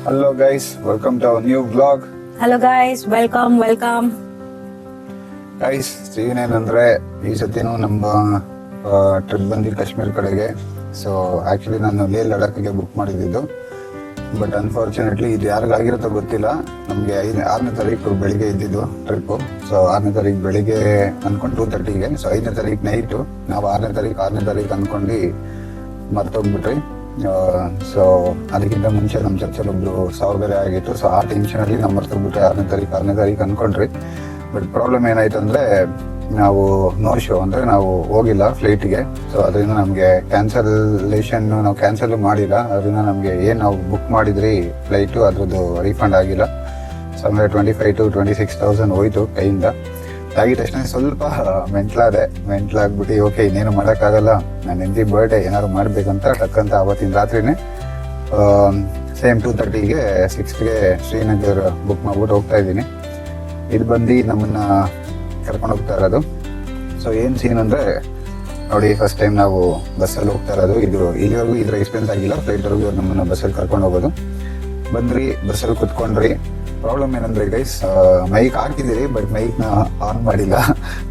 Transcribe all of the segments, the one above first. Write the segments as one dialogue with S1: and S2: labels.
S1: Hello guys, welcome to our new vlog.
S2: Hello guys, welcome.
S1: Guys, ಏನಂದ್ರೆ ಈ ಸತಿನೂ ನಮ್ಮ trip ಬಂದು ಕಾಶ್ಮೀರ್ ಕಡೆಗೆ. ಸೊ ಆ್ಯಕ್ಚುಲಿ ನಾನು ಲೇ ಲಡಾಖ್ಗೆ ಬುಕ್ ಮಾಡಿದ್ದು, ಬಟ್ ಅನ್ಫಾರ್ಚುನೇಟ್ಲಿ ಇದು ಯಾರಿಗಾಗಿರುತ್ತೋ ಗೊತ್ತಿಲ್ಲ. ನಮಗೆ 6ನೇ ತಾರೀಕು ಬೆಳಿಗ್ಗೆ ಇದ್ದಿದ್ದು ಟ್ರಿಪ್ಪು. ಸೊ 6ನೇ ತಾರೀಕು ಬೆಳಿಗ್ಗೆ ಅಂದ್ಕೊಂಡು 2:30ಗೆ. ಸೊ 5ನೇ ತಾರೀಕು ನೈಟು ನಾವು 6ನೇ ತಾರೀಕು ಅಂದ್ಕೊಂಡು ಮರ್ತೋಗ್ಬಿಟ್ರಿ. ಸೊ ಅದಕ್ಕಿಂತ ಮುಂಚೆ ನಮ್ಮ ಚರ್ಚಲ್ಲಿ ಒಬ್ರು ಸಾವು ಬೇರೆ ಆಗಿತ್ತು. ಸೊ ಆ ಟೆನ್ಷನಲ್ಲಿ ನಾವು ಮರ್ತೋಗ್ಬಿಟ್ರೆ 6ನೇ ತಾರೀಕು ಅಂದ್ಕೊಂಡ್ರಿ. ಬಟ್ ಪ್ರಾಬ್ಲಮ್ ಏನಾಯ್ತು ಅಂದರೆ ನಾವು ನೋ ಶೋ ಅಂದರೆ ನಾವು ಹೋಗಿಲ್ಲ ಫ್ಲೈಟಿಗೆ. ಸೊ ಅದರಿಂದ ನಮಗೆ ನಾವು ಕ್ಯಾನ್ಸಲ್ ಮಾಡಿಲ್ಲ. ಅದರಿಂದ ನಮಗೆ ಏನು ನಾವು ಬುಕ್ ಮಾಡಿದ್ರಿ ಫ್ಲೈಟು ಅದ್ರದ್ದು ರೀಫಂಡ್ ಆಗಿಲ್ಲ. ಸೊ ಅಂದರೆ 25,000 to 26,000 ಹೋಯ್ತು ಕೈಯಿಂದ. ಆಗಿದ ತಕ್ಷಣ ಸ್ವಲ್ಪ ಮೆಂಟ್ಲಾಗ್ಬಿಟ್ಟು ಓಕೆ ಇನ್ನೇನು ಮಾಡೋಕ್ಕಾಗಲ್ಲ, ನನ್ನ ಹೆಂಡತಿ ಬರ್ಡೇ ಏನಾದ್ರು ಮಾಡಬೇಕಂತ ಟಕ್ಕಂತ ಆವತ್ತಿನ ರಾತ್ರಿನೇ ಸೇಮ್ 2:30ಗೆ 6ಗೆ ಶ್ರೀನಗರ್ ಬುಕ್ ಮಾಡ್ಬಿಟ್ಟು ಹೋಗ್ತಾ ಇದ್ದೀನಿ. ಇದು ಬಂದು ನಮ್ಮನ್ನ ಕರ್ಕೊಂಡು ಹೋಗ್ತಾ ಇರೋದು. ಸೊ ಏನು ಸೀನ್ ಅಂದರೆ ನೋಡಿ, ಫಸ್ಟ್ ಟೈಮ್ ನಾವು ಬಸ್ಸಲ್ಲಿ ಹೋಗ್ತಾ ಇರೋದು. ಇಲ್ಲಿವರೆಗೂ ಇದ್ರ ಎಕ್ಸ್ಪೀರಿಯನ್ಸ್ ಆಗಿಲ್ಲ. ಫ್ಲೈಟ್ವರೆಗೂ ನಮ್ಮನ್ನ ಬಸ್ಸಲ್ಲಿ ಕರ್ಕೊಂಡು ಹೋಗೋದು. ಬಂದ್ರಿ, ಬಸ್ಸಲ್ಲಿ ಕುತ್ಕೊಂಡ್ರಿ. ಪ್ರಾಬ್ಲಮ್ ಏನಂದ್ರೆ ಗೈಸ್, ಮೈಕ್ ಹಾಕಿದ್ದೀರಿ ಬಟ್ ಮೈಕ್ನ ಆನ್ ಮಾಡಿಲ್ಲ.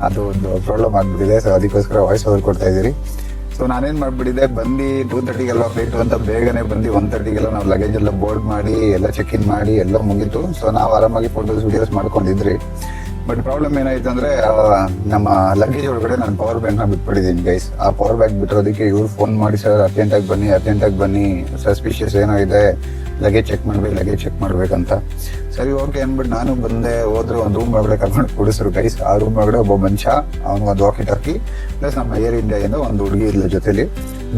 S1: ಅದು ಒಂದು ಪ್ರಾಬ್ಲಮ್ ಆಗ್ಬಿಟ್ಟಿದೆ. ಸೊ ಅದಕ್ಕೋಸ್ಕರ ವಾಯ್ಸ್ ಓವರ್ ಕೊಡ್ತಾ ಇದ್ದೀರಿ. ಸೊ ನಾನೇನು ಮಾಡ್ಬಿಟ್ಟಿದ್ದೆ, ಬಂದು 2:30ಗೆಲ್ಲ ಫ್ಲೈಟು ಅಂತ ಬೇಗನೆ ಬಂದು 1:30ಗೆಲ್ಲ ನಾವು ಲಗೇಜ್ ಎಲ್ಲ ಬೋರ್ಡ್ ಮಾಡಿ ಎಲ್ಲ ಚೆಕ್ ಇನ್ ಮಾಡಿ ಎಲ್ಲ ಮುಗೀತು. ಸೊ ನಾವು ಆರಾಮಾಗಿ ಫೋಟೋಸ್ ವಿಡಿಯೋಸ್ ಮಾಡ್ಕೊಂಡಿದ್ರಿ. ಬಟ್ ಪ್ರಾಬ್ಲಮ್ ಏನಾಯ್ತು ಅಂದರೆ ನಮ್ಮ ಲಗೇಜ್ ಒಳಗಡೆ ನಾನು ಪವರ್ ಬ್ಯಾಂಕ್ನ ಬಿಟ್ಬಿಟ್ಟಿದ್ದೀನಿ ಗೈಸ್. ಆ ಪವರ್ ಬ್ಯಾಂಕ್ ಬಿಟ್ಟಿರೋದಕ್ಕೆ ಇವ್ರು ಫೋನ್ ಮಾಡಿ, ಸರ್ ಅರ್ಜೆಂಟಾಗಿ ಬನ್ನಿ, ಸಸ್ಪಿಷಿಯಸ್ ಏನೋ ಇದೆ, ಲಗೇಜ್ ಚೆಕ್ ಮಾಡ್ಬೇಕಂತ. ಸರಿ ಓಕೆ ಅಂದ್ಬಿಟ್ಟು ನಾನು ಹೋದ್ರೆ ಒಂದು ರೂಮ್ ಒಳಗಡೆ ಕರ್ಕೊಂಡು ಕೂಡಿಸ್ರು ಗೈಸ್. ಆ ರೂಮ್ ಒಳಗಡೆ ಒಬ್ಬ ಮನುಷ್ಯ, ಅವನು ಒಂದು ವಾಕಿ ಟಾಕಿ ಪ್ಲಸ್ ನಮ್ಮ ಏರ್ ಇಂಡಿಯಾದಿಂದ ಒಂದು ಹುಡುಗಿ ಇಲ್ಲ ಜೊತೆಲಿ.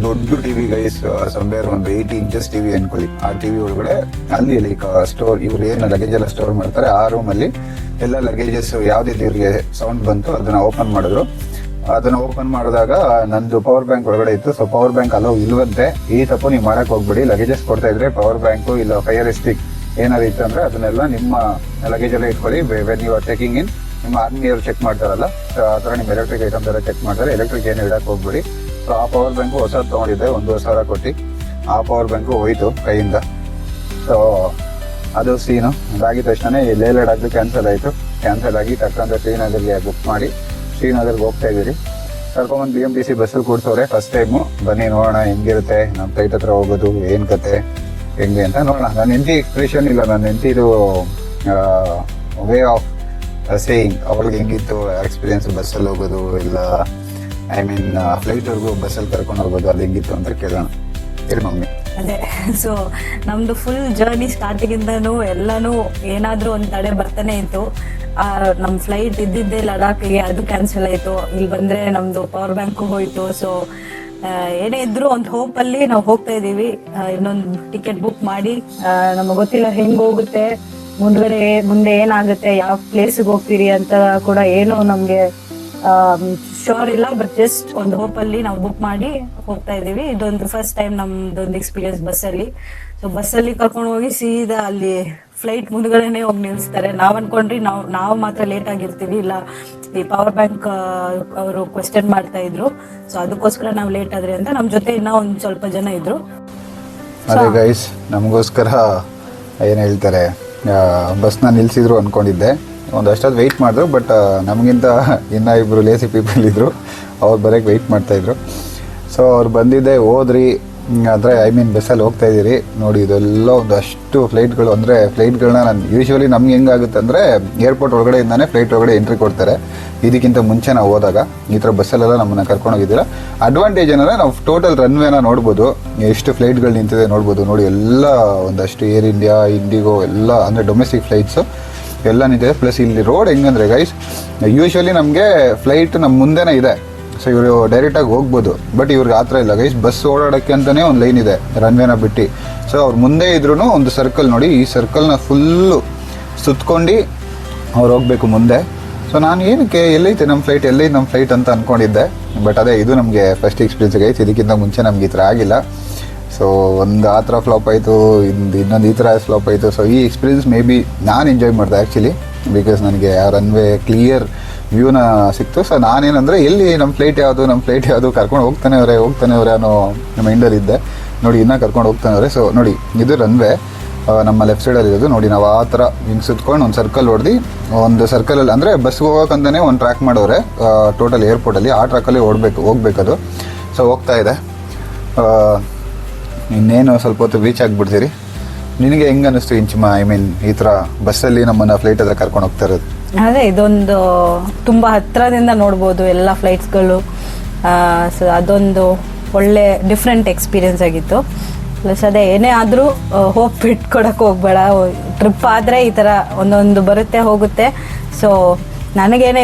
S1: ದೊಡ್ಡ ಟಿವಿ ಗೈಸ್, ಸಂಬೇರ್ ಒಂದು 80 inches ಟಿವಿ ಅನ್ಕೊಳ್ಳಿ. ಆ ಟಿವಿ ಒಳಗಡೆ ಅಲ್ಲಿ ಲೈಕ್ ಸ್ಟೋರ್, ಇವ್ರು ಏನು ಲಗೇಜ್ ಎಲ್ಲ ಸ್ಟೋರ್ ಮಾಡ್ತಾರೆ ಆ ರೂಮಲ್ಲಿ ಎಲ್ಲ ಲಗೇಜಸ್ ಯಾವ್ದಿದ್ದು ಇವ್ರಿಗೆ ಸೌಂಡ್ ಬಂತು ಅದನ್ನ ಓಪನ್ ಮಾಡಿದ್ರು. ಅದನ್ನ ಓಪನ್ ಮಾಡಿದಾಗ ನಂದು ಪವರ್ ಬ್ಯಾಂಕ್ ಒಳಗಡೆ ಇತ್ತು. ಸೊ ಪವರ್ ಬ್ಯಾಂಕ್ ಅಲೋ ಇಲ್ವಂತೆ. ಈ ತಪ್ಪು ನೀವು ಮಾಡಕ್ ಹೋಗ್ಬಿಡಿ. ಲಗೇಜಸ್ ಕೊಡ್ತಾ ಇದ್ರೆ ಪವರ್ ಬ್ಯಾಂಕು ಇಲ್ಲ ಫೈರ್ ಸ್ಟಿಕ್ ಏನಾದ್ರು ಇತ್ತು ಅಂದ್ರೆ ಅದನ್ನೆಲ್ಲ ನಿಮ್ಮ ಲಗೇಜ್ ಎಲ್ಲ ಇಟ್ಕೊಳ್ಳಿ. ವೆನ್ ಯು ಆರ್ ಚೆಕಿಂಗ್ ಇನ್, ನಿಮ್ಮ ಆರ್ಮಿಯವರು ಚೆಕ್ ಮಾಡ್ತಾರಲ್ಲ, ಸೊ ಆ ಥರ ನಿಮ್ಮ ಎಲೆಕ್ಟ್ರಿಕ್ ಐಟಮ್ಸ್ ಎಲ್ಲ ಚೆಕ್ ಮಾಡ್ತಾರೆ. ಎಲೆಕ್ಟ್ರಿಕ್ ಏನು ಇಡಕ್ಕೆ ಹೋಗ್ಬಿಡಿ. ಸೊ ಆ ಪವರ್ ಬ್ಯಾಂಕು ಹೊಸದು ತೊಗೊಂಡಿದ್ದೆ 1,000 ಕೊಟ್ಟು. ಆ ಪವರ್ ಬ್ಯಾಂಕು ಹೋಯ್ತು ಕೈಯಿಂದ. ಸೊ ಅದು ಸೀನು. ಅದಾಗಿದ ತಕ್ಷಣ ಲೇ ಲಡಾಖ್ ಕ್ಯಾನ್ಸಲ್ ಆಗಿ ತಕ್ಕಂತ ಶ್ರೀನಗರ್ಗೆ ಬುಕ್ ಮಾಡಿ ಶ್ರೀನಗರ್ಗೆ ಹೋಗ್ತಾ ಇದ್ದೀರಿ. ಕರ್ಕೊಂಬಂದು BMTC ಬಸ್ಸಲ್ಲಿ ಕೂಡ್ಸೋರೆ ಫಸ್ಟ್ ಟೈಮು. ಬನ್ನಿ ನೋಡೋಣ ಹೆಂಗಿರುತ್ತೆ ನಮ್ಮ ಫ್ಲೈಟ್ ಹತ್ರ ಹೋಗೋದು, ಏನು ಕತೆ ಹೆಂಗೆ ಅಂತ ನೋಡೋಣ. ನನ್ನ ಹೆಂಡತಿ ಎಕ್ಸ್ಪ್ರೆಷನ್ ಇಲ್ಲ, ನನ್ನ ಹೆಂಡತಿದು ವೇ ಆಫ್ ಸೇಯಿಂಗ್, ಅವಳಿಗೆ ಹೆಂಗಿತ್ತು ಎಕ್ಸ್ಪೀರಿಯನ್ಸ್ ಬಸ್ಸಲ್ಲಿ ಹೋಗೋದು, ಇಲ್ಲ ಐ ಮೀನ್ ಫ್ಲೈಟ್ವರೆಗೂ ಬಸ್ಸಲ್ಲಿ ಕರ್ಕೊಂಡು ಹೋಗೋದು, ಅದು ಹೆಂಗಿತ್ತು ಅಂತ ಕೇಳೋಣ. ಹೇಳಿ ಮಮ್ಮಿ.
S2: ಅದೇ, ಸೊ ನಮ್ದು ಫುಲ್ ಜರ್ನಿ ಸ್ಟಾರ್ಟಿಂಗಿಂದನೂ ಎಲ್ಲಾನು ಏನಾದ್ರೂ ಒಂದು ತಡೆ ಬರ್ತಾನೆ ಇತ್ತು. ನಮ್ಮ ಫ್ಲೈಟ್ ಇದ್ದಿದ್ದೆ ಲಡಾಖ್ಗೆ, ಅದು ಕ್ಯಾನ್ಸಲ್ ಆಯ್ತು. ಇಲ್ಲಿ ಬಂದ್ರೆ ನಮ್ದು ಪವರ್ ಬ್ಯಾಂಕು ಹೋಯ್ತು. ಸೊ ಏನೇ ಇದ್ರು ಒಂದು ಹೋಪ್ ಅಲ್ಲಿ ನಾವು ಹೋಗ್ತಾ ಇದೀವಿ. ಇನ್ನೊಂದು ಟಿಕೆಟ್ ಬುಕ್ ಮಾಡಿ, ನಮಗೆ ಗೊತ್ತಿಲ್ಲ ಹೆಂಗ್ ಹೋಗುತ್ತೆ ಮುಂದೆ ಏನಾಗುತ್ತೆ, ಯಾವ ಪ್ಲೇಸ್ಗೆ ಹೋಗ್ತೀರಿ ಅಂತ ಕೂಡ ಏನು ನಮ್ಗೆ ಶೋರ್ ಇಲ್ಲ. ಬಟ್ ಜಸ್ಟ್ ಒಂದು ಹೋಪ್ ಅಲ್ಲಿ ನಾವು ಬುಕ್ ಮಾಡಿ ಹೋಗ್ತಾ ಇದೀವಿ. ಇದೊಂದು ಫಸ್ಟ್ ಟೈಮ್ ನಮ್ದೊಂದು ಎಕ್ಸ್ಪೀರಿಯನ್ಸ್ ಬಸ್ಸಲ್ಲಿ. ಸೊ ಬಸ್ಸಲ್ಲಿ ಕರ್ಕೊಂಡು ಹೋಗಿ ಸೀದಾ ಅಲ್ಲಿ ಫ್ಲೈಟ್ ಮುಂದ್ಗಡೆನೆ ಹೋಗಿ ನಿಲ್ಸ್ತಾರೆ. ನಾವ್ ಅನ್ಕೊಂಡ್ರಿ ನಾವು ಮಾತ್ರ ಲೇಟ್ ಆಗಿರ್ತೀವಿ, ಇಲ್ಲ ಈ ಪವರ್ ಬ್ಯಾಂಕ್ ಅವರು ಕ್ವೆಶ್ಚನ್ ಮಾಡ್ತಾ ಇದ್ರು. ಸೊ ಅದಕ್ಕೋಸ್ಕರ ನಾವು ಲೇಟ್ ಆದ್ರಿ ಅಂತ. ನಮ್ ಜೊತೆ ಇನ್ನ ಒಂದ್ ಸ್ವಲ್ಪ ಜನ ಇದ್ರು.
S1: ಅದೇ ಗೈಸ್, ನಮಗೋಸ್ಕರ ಏನು ಹೇಳ್ತಾರೆ, ಬಸ್ನ ನಿಲ್ಸಿದ್ರು ಅನ್ಕೊಂಡಿದ್ದೆ. ಒಂದಷ್ಟೊತ್ತು ವೆಯ್ಟ್ ಮಾಡಿದ್ರು. ಬಟ್ ನಮಗಿಂತ ಇನ್ನೂ ಇಬ್ಬರು ಲೇಸಿ ಪೀಪಲ್ ಇದ್ದರು, ಅವ್ರು ಬರೋಕ್ಕೆ ವೆಯ್ಟ್ ಮಾಡ್ತಾಯಿದ್ರು. ಸೊ ಅವ್ರು ಬಂದಿದ್ದೆ ಹೋದ್ರಿ ಅಂದರೆ ಐ ಮೀನ್ ಬಸ್ಸಲ್ಲಿ ಹೋಗ್ತಾ ಇದ್ದೀರಿ. ನೋಡಿ ಇದೆಲ್ಲ ಒಂದಷ್ಟು ಫ್ಲೈಟ್ಗಳು, ಅಂದರೆ ಫ್ಲೈಟ್ಗಳನ್ನ ನಾನು ಯೂಶ್ವಲಿ ನಮ್ಗೆ ಹೆಂಗಾಗುತ್ತೆ ಅಂದರೆ ಏರ್ಪೋರ್ಟ್ ಒಳಗಡೆಯಿಂದಾನೆ ಫ್ಲೈಟ್ ಒಳಗಡೆ ಎಂಟ್ರಿ ಕೊಡ್ತಾರೆ. ಇದಕ್ಕಿಂತ ಮುಂಚೆ ನಾವು ಹೋದಾಗ ಈ ಥರ ಬಸ್ಸಲ್ಲೆಲ್ಲ ನಮ್ಮನ್ನು ಕರ್ಕೊಂಡೋಗಿದ್ದೀರ. ಅಡ್ವಾಂಟೇಜ್ ಏನಂದರೆ ನಾವು ಟೋಟಲ್ ರನ್ವೇನ ನೋಡ್ಬೋದು, ಎಷ್ಟು ಫ್ಲೈಟ್ಗಳು ನಿಂತಿದೆ ನೋಡ್ಬೋದು. ನೋಡಿ ಎಲ್ಲ ಒಂದಷ್ಟು ಏರ್ ಇಂಡಿಯಾ, ಇಂಡಿಗೋ ಎಲ್ಲ ಅಂದರೆ ಡೊಮೆಸ್ಟಿಕ್ ಫ್ಲೈಟ್ಸು ಎಲ್ಲ ನಿಂತಿದೆ. ಪ್ಲಸ್ ಇಲ್ಲಿ ರೋಡ್ ಹೆಂಗಂದ್ರೆ ಗೈಸ್, ಯೂಶ್ವಲಿ ನಮಗೆ ಫ್ಲೈಟ್ ನಮ್ಮ ಮುಂದೆನೇ ಇದೆ. ಸೊ ಇವರು ಡೈರೆಕ್ಟಾಗಿ ಹೋಗ್ಬೋದು. ಬಟ್ ಇವ್ರಿಗೆ ಆ ಥರ ಇಲ್ಲ ಗೈಸ್. ಬಸ್ ಓಡಾಡೋಕ್ಕೆ ಅಂತಲೇ ಒಂದು ಲೈನ್ ಇದೆ ರನ್ವೇನ ಬಿಟ್ಟು. ಸೊ ಅವ್ರು ಮುಂದೆ ಇದ್ರೂ ಒಂದು ಸರ್ಕಲ್ ನೋಡಿ, ಈ ಸರ್ಕಲ್ನ ಫುಲ್ಲು ಸುತ್ಕೊಂಡು ಅವ್ರು ಹೋಗಬೇಕು ಮುಂದೆ. ಸೊ ನಾನು ಏನಕ್ಕೆ ಎಲ್ಲೈತೆ ನಮ್ಮ ಫ್ಲೈಟ್ ಅಂತ ಅಂದ್ಕೊಂಡಿದ್ದೆ. ಬಟ್ ಅದೇ ಇದು ನಮಗೆ ಫಸ್ಟ್ ಎಕ್ಸ್ಪೀರಿಯನ್ಸ್ ಗೈಸ್. ಇದಕ್ಕಿಂತ ಮುಂಚೆ ನಮ್ಗೆ ಈ ಥರ ಆಗಿಲ್ಲ. ಸೊ ಒಂದು ಆ ಥರ ಫ್ಲಾಪ್ ಆಯಿತು, ಇನ್ನೊಂದು ಈ ಥರ ಫ್ಲಾಪ್ ಆಯಿತು. ಸೊ ಈ ಎಕ್ಸ್ಪೀರಿಯನ್ಸ್ ಮೇ ಬಿ ನಾನು ಎಂಜಾಯ್ ಮಾಡಿದೆ ಆ್ಯಕ್ಚುಲಿ, ಬಿಕಾಸ್ ನನಗೆ ಆ ರನ್ವೇ ಕ್ಲಿಯರ್ ವ್ಯೂನ ಸಿಕ್ತು. ಸೊ ನಾನೇನಂದರೆ ಎಲ್ಲಿ ನಮ್ಮ ಫ್ಲೈಟ್ ಯಾವುದು ಕರ್ಕೊಂಡು ಹೋಗ್ತಾನೆ ಅವರೇ ಅನ್ನೋ ನಮ್ಮ ಮೈಂಡಲ್ಲಿದ್ದೆ. ನೋಡಿ ಇನ್ನೂ ಕರ್ಕೊಂಡು ಹೋಗ್ತಾನೆ ಅವರೇ. ಸೊ ನೋಡಿ ಇದು ರನ್ವೇ. ನಮ್ಮ ಲೆಫ್ಟ್ ಸೈಡಲ್ಲಿ ಇರೋದು ನೋಡಿ. ನಾವು ಆ ಥರ ಹಿಂಗೆ ಸುತ್ಕೊಂಡು ಒಂದು ಸರ್ಕಲ್ ಹೊಡೆದು ಒಂದು ಸರ್ಕಲಲ್ಲಿ ಅಂದರೆ ಬಸ್ಗೆ ಹೋಗೋಕ್ಕಂತಲೇ ಒಂದು ಟ್ರ್ಯಾಕ್ ಮಾಡೋರೆ ಟೋಟಲ್ ಏರ್ಪೋರ್ಟಲ್ಲಿ. ಆ ಟ್ರ್ಯಾಕಲ್ಲಿ ಹೋಗ್ಬೇಕದು. ಸೊ ಹೋಗ್ತಾ ಇದೆ. ಇನ್ನೇನು ಸ್ವಲ್ಪ ಹೊತ್ತು ರೀಚ್ ಆಗಿಬಿಡ್ತೀರಿ. ನಿನಗೆ ಹೆಂಗೆ ಅನ್ನಿಸ್ತು ಇಂಚಿಮ, ಐ ಮೀನ್ ಈ ಥರ ಬಸ್ಸಲ್ಲಿ ನಮ್ಮನ್ನು ಫ್ಲೈಟ್ ಹತ್ರ ಕರ್ಕೊಂಡು ಹೋಗ್ತಾ ಇರೋದು?
S2: ಅದೇ ಇದೊಂದು ತುಂಬ ಹತ್ತಿರದಿಂದ ನೋಡ್ಬೋದು ಎಲ್ಲ ಫ್ಲೈಟ್ಸ್ಗಳು. ಸೊ ಅದೊಂದು ಒಳ್ಳೆ ಡಿಫ್ರೆಂಟ್ ಎಕ್ಸ್ಪೀರಿಯನ್ಸ್ ಆಗಿತ್ತು. ಪ್ಲಸ್ ಅದೇ ಏನೇ ಆದರೂ ಹೋಪ್ ಬಿಟ್ಕೊಡಕ್ಕೆ ಹೋಗ್ಬೇಡ. ಟ್ರಿಪ್ ಆದರೆ ಈ ಥರ ಒಂದೊಂದು ಬರುತ್ತೆ ಹೋಗುತ್ತೆ. ಸೊ ನನಗೇನೇ